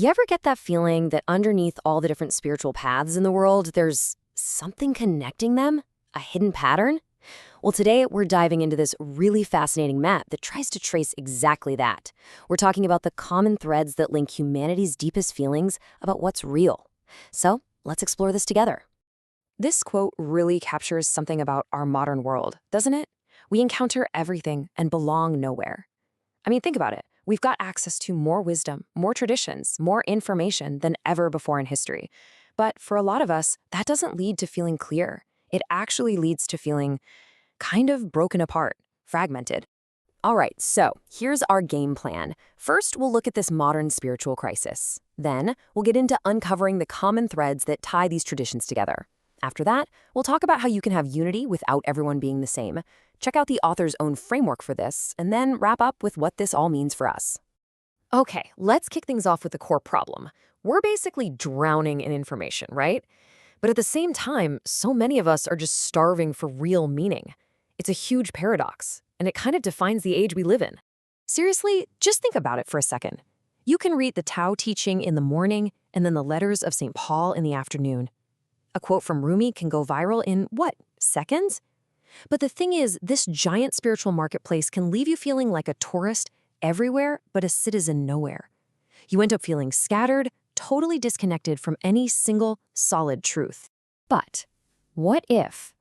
You ever get that feeling that underneath all the different spiritual paths in the world, there's something connecting them? A hidden pattern? Well, today we're diving into this really fascinating map that tries to trace exactly that. We're talking about the common threads that link humanity's deepest feelings about what's real. So, let's explore this together. This quote really captures something about our modern world, doesn't it? We encounter everything and belong nowhere. I mean, think about it. We've got access to more wisdom, more traditions, more information than ever before in history. But for a lot of us, that doesn't lead to feeling clear. It actually leads to feeling kind of broken apart, fragmented. All right, so here's our game plan. First, we'll look at this modern spiritual crisis. Then, we'll get into uncovering the common threads that tie these traditions together. After that, we'll talk about how you can have unity without everyone being the same. Check out the author's own framework for this, and then wrap up with what this all means for us. Okay, let's kick things off with the core problem. We're basically drowning in information, right? But at the same time, so many of us are just starving for real meaning. It's a huge paradox, and it kind of defines the age we live in. Seriously, just think about it for a second. You can read the Tao teaching in the morning and then the letters of St. Paul in the afternoon. A quote from Rumi can go viral in, what, seconds? But the thing is, this giant spiritual marketplace can leave you feeling like a tourist everywhere but a citizen nowhere. You end up feeling scattered, totally disconnected from any single solid truth. But what if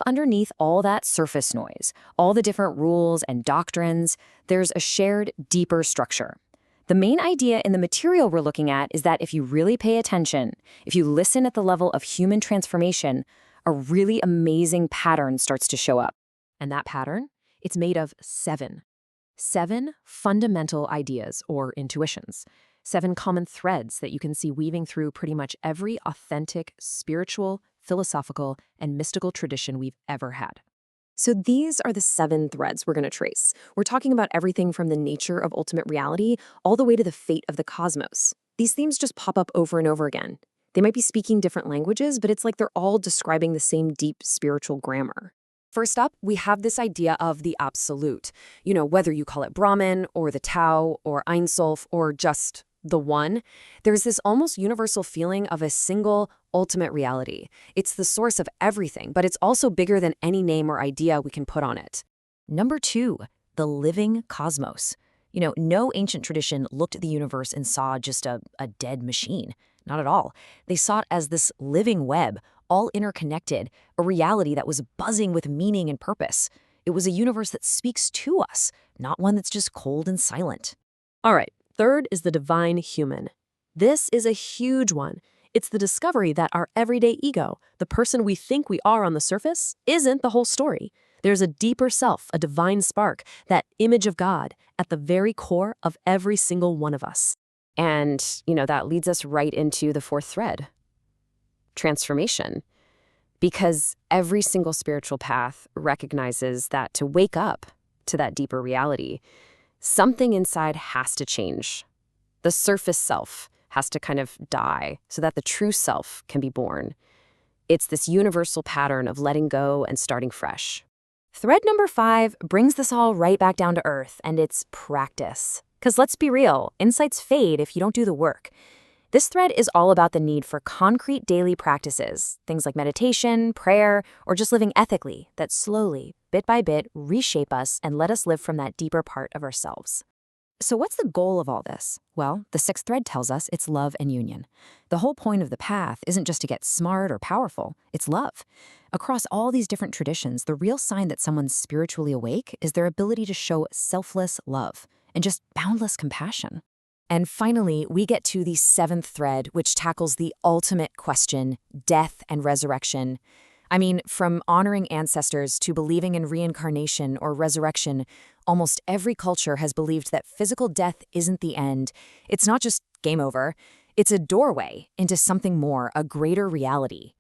underneath all that surface noise, all the different rules and doctrines, there's a shared, deeper structure? The main idea in the material we're looking at is that if you really pay attention, if you listen at the level of human transformation, a really amazing pattern starts to show up. And that pattern, it's made of seven fundamental ideas or intuitions, 7 common threads that you can see weaving through pretty much every authentic, spiritual, philosophical, and mystical tradition we've ever had. So these are the 7 threads we're going to trace. We're talking about everything from the nature of ultimate reality all the way to the fate of the cosmos. These themes just pop up over and over again. They might be speaking different languages, but it's like they're all describing the same deep spiritual grammar. First up, we have this idea of the absolute. You know, whether you call it Brahman or the Tao or Ein Sof or just the one, there's this almost universal feeling of a single ultimate reality. It's the source of everything, but it's also bigger than any name or idea we can put on it. Number 2, the living cosmos. You know, no ancient tradition looked at the universe and saw just a dead machine. Not at all. They saw it as this living web, all interconnected, a reality that was buzzing with meaning and purpose. It was a universe that speaks to us, not one that's just cold and silent. All right. Third is the divine human. This is a huge one. It's the discovery that our everyday ego, the person we think we are on the surface, isn't the whole story. There's a deeper self, a divine spark, that image of God at the very core of every single one of us. And, that leads us right into the 4th thread, transformation. Because every single spiritual path recognizes that to wake up to that deeper reality, something inside has to change. The surface self has to kind of die so that the true self can be born. It's this universal pattern of letting go and starting fresh. Thread number 5 brings this all right back down to earth, and it's practice. Because let's be real, insights fade if you don't do the work. This thread is all about the need for concrete daily practices, things like meditation, prayer, or just living ethically, that slowly, bit by bit, reshape us and let us live from that deeper part of ourselves. So what's the goal of all this? Well, the 6th thread tells us it's love and union. The whole point of the path isn't just to get smart or powerful, it's love. Across all these different traditions, the real sign that someone's spiritually awake is their ability to show selfless love and just boundless compassion. And finally, we get to the 7th thread, which tackles the ultimate question, death and resurrection. I mean, from honoring ancestors to believing in reincarnation or resurrection, almost every culture has believed that physical death isn't the end. It's not just game over. It's a doorway into something more, a greater reality.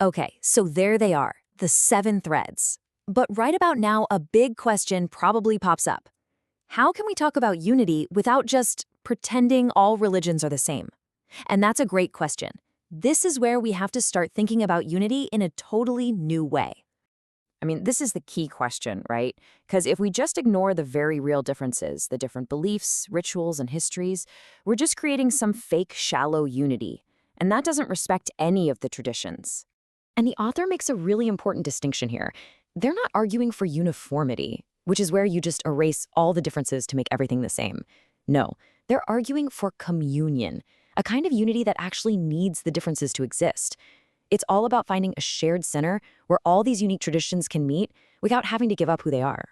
Okay, so there they are, the 7 threads. But right about now, a big question probably pops up. How can we talk about unity without just pretending all religions are the same? And that's a great question. This is where we have to start thinking about unity in a totally new way. I mean, this is the key question, right? Because if we just ignore the very real differences, the different beliefs, rituals, and histories, we're just creating some fake, shallow unity. And that doesn't respect any of the traditions. And the author makes a really important distinction here. They're not arguing for uniformity, which is where you just erase all the differences to make everything the same. No, they're arguing for communion, a kind of unity that actually needs the differences to exist. It's all about finding a shared center where all these unique traditions can meet without having to give up who they are.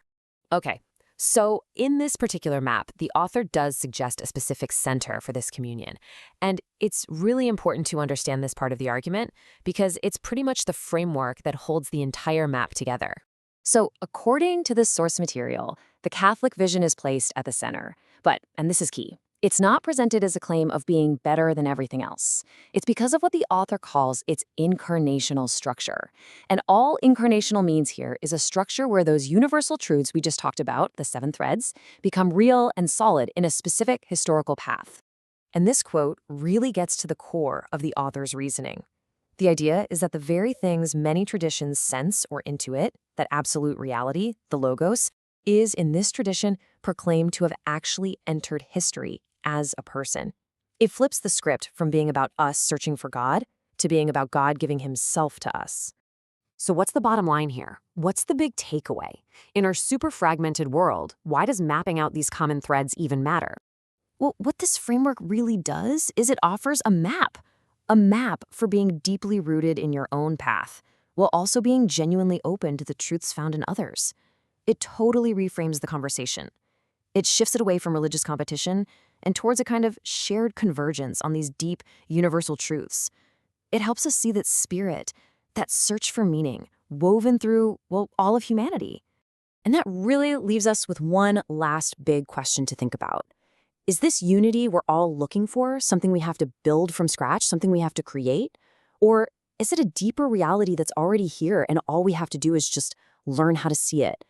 Okay, so in this particular map, the author does suggest a specific center for this communion. And it's really important to understand this part of the argument because it's pretty much the framework that holds the entire map together. So, according to this source material, the Catholic vision is placed at the center. But, and this is key, it's not presented as a claim of being better than everything else. It's because of what the author calls its incarnational structure. And all incarnational means here is a structure where those universal truths we just talked about, the 7 threads, become real and solid in a specific historical path. And this quote really gets to the core of the author's reasoning. The idea is that the very things many traditions sense or intuit, that absolute reality, the logos, is in this tradition proclaimed to have actually entered history as a person. It flips the script from being about us searching for God to being about God giving himself to us. So what's the bottom line here? What's the big takeaway? In our super fragmented world, why does mapping out these common threads even matter? Well, what this framework really does is it offers a map for being deeply rooted in your own path, while also being genuinely open to the truths found in others. It totally reframes the conversation. It shifts it away from religious competition and towards a kind of shared convergence on these deep, universal truths. It helps us see that spirit, that search for meaning, woven through, well, all of humanity. And that really leaves us with one last big question to think about. Is this unity we're all looking for something we have to build from scratch, something we have to create? Or is it a deeper reality that's already here and all we have to do is just learn how to see it?